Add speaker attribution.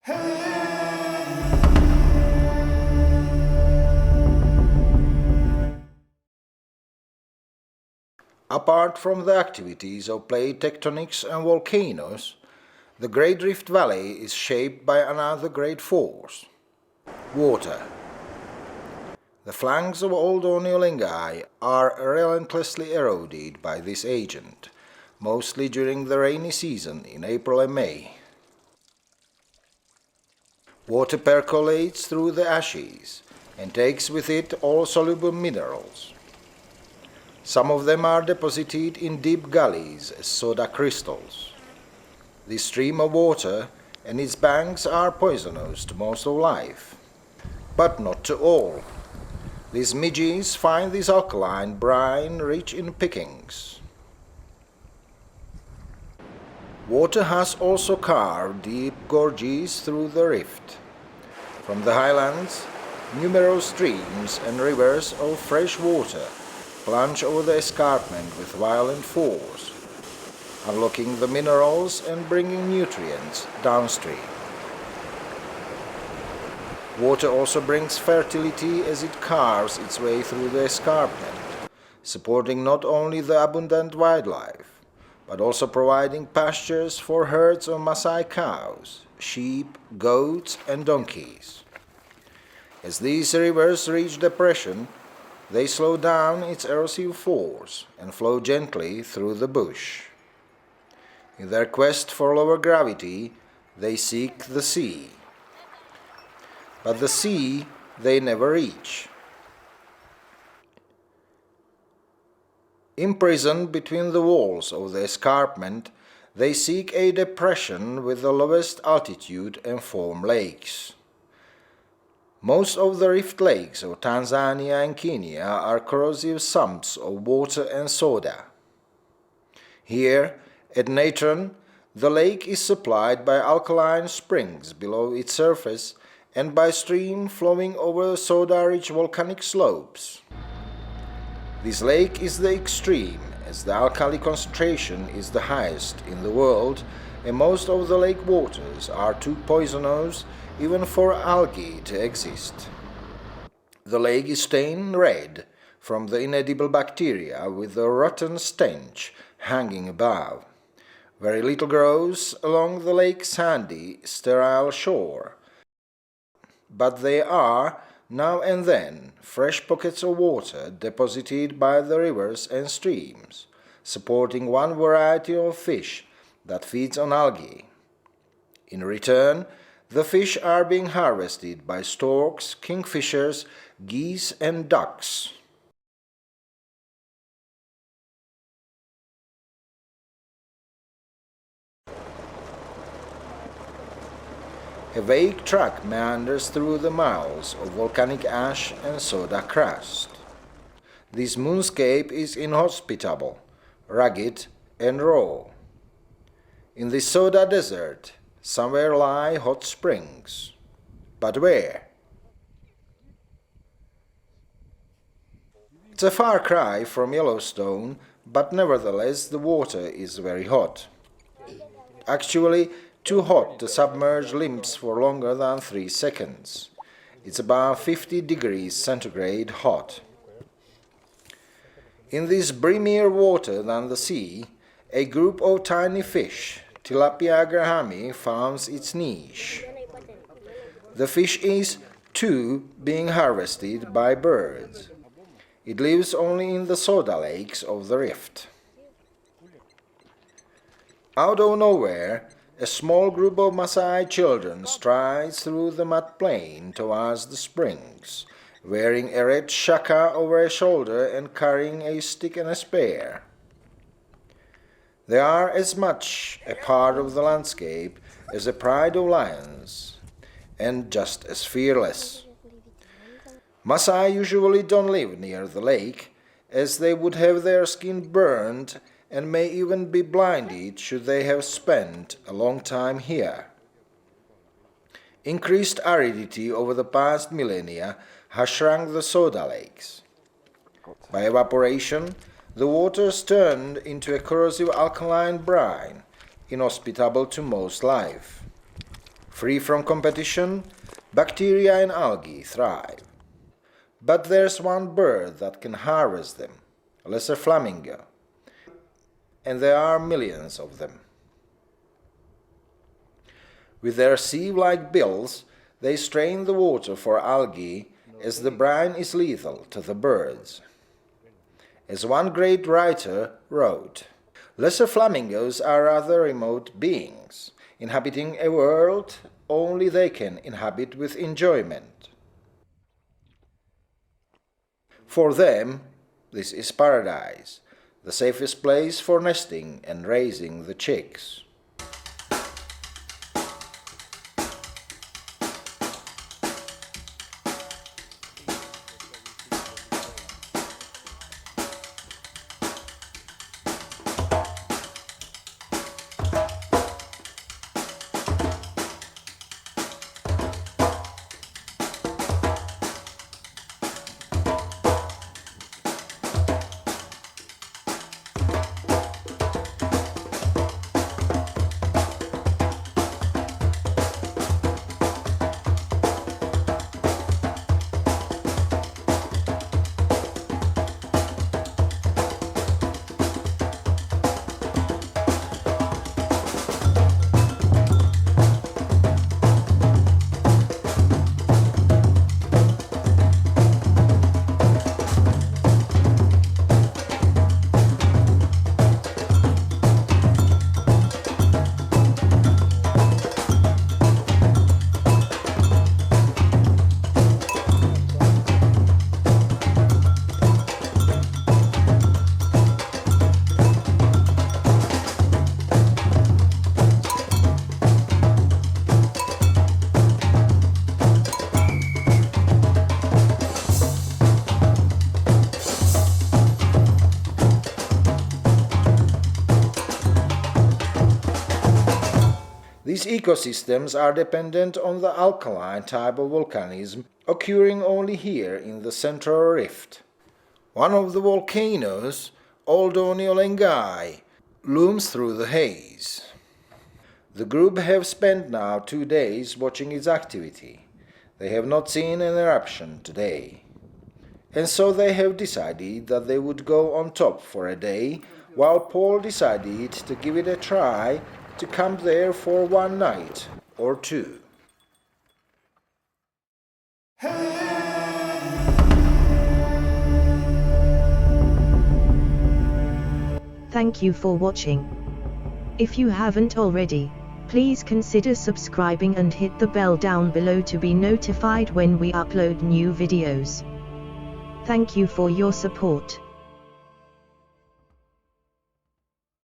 Speaker 1: Apart from the activities of plate tectonics and volcanoes, the Great Rift Valley is shaped by another great force: water. The flanks of Old LENGAI are relentlessly eroded by this agent, mostly during the rainy season in April and May. Water percolates through the ashes and takes with it all soluble minerals. Some of them are deposited in deep gullies as soda crystals. This stream of water and its banks are poisonous to most of life, but not to all. These midges find this alkaline brine rich in pickings. Water has also carved deep gorges through the rift. From the highlands, numerous streams and rivers of fresh water plunge over the escarpment with violent force, unlocking the minerals and bringing nutrients downstream. Water also brings fertility as it carves its way through the escarpment, supporting not only the abundant wildlife, but also providing pastures for herds of Maasai cows, sheep, goats, and donkeys. As these rivers reach depression, they slow down its erosive force and flow gently through the bush. In their quest for lower gravity, they seek the sea. But the sea they never reach. Imprisoned between the walls of the escarpment, they seek a depression with the lowest altitude and form lakes. Most of the rift lakes of Tanzania and Kenya are corrosive sumps of water and soda. Here, at Natron, the lake is supplied by alkaline springs below its surface and by stream flowing over soda-rich volcanic slopes. This lake is the extreme, as the alkali concentration is the highest in the world, and most of the lake waters are too poisonous even for algae to exist. The lake is stained red from the inedible bacteria with a rotten stench hanging above. Very little grows along the lake's sandy, sterile shore, but there are, now and then, fresh pockets of water deposited by the rivers and streams, supporting one variety of fish that feeds on algae. In return, the fish are being harvested by storks, kingfishers, geese, and ducks. A vague track meanders through the miles of volcanic ash and soda crust. This moonscape is inhospitable, rugged, and raw. In the soda desert, somewhere lie hot springs. But where? It's a far cry from Yellowstone, but nevertheless the water is very hot. Actually, too hot to submerge limbs for longer than 3 seconds. It's about 50 degrees centigrade hot. In this brinier water than the sea, a group of tiny fish, Tilapia grahami, founds its niche. The fish is, too, being harvested by birds. It lives only in the soda lakes of the rift. Out of nowhere, a small group of Maasai children strides through the mud plain towards the springs, wearing a red shaka over a shoulder and carrying a stick and a spear. They are as much a part of the landscape as a pride of lions, and just as fearless. Maasai usually don't live near the lake, as they would have their skin burned and may even be blinded should they have spent a long time here. Increased aridity over the past millennia has shrunk the soda lakes. By evaporation, the waters turned into a corrosive alkaline brine, inhospitable to most life. Free from competition, bacteria and algae thrive. But there's one bird that can harvest them, a lesser flamingo, and there are millions of them. With their sieve-like bills, they strain the water for algae, as the brine is lethal to the birds. As one great writer wrote, lesser flamingos are rather remote beings, inhabiting a world only they can inhabit with enjoyment. For them, this is paradise, the safest place for nesting and raising the chicks. These ecosystems are dependent on the alkaline type of volcanism occurring only here in the central rift. One of the volcanoes, DOINYO LENGAI, looms through the haze. The group have spent now 2 days watching its activity. They have not seen an eruption today. And so they have decided that they would go on top for a day, while Paul decided to give it a try to camp there for 1 night or 2.
Speaker 2: Thank you for watching. If you haven't already, please consider subscribing and hit the bell down below to be notified when we upload new videos. Thank you for your support.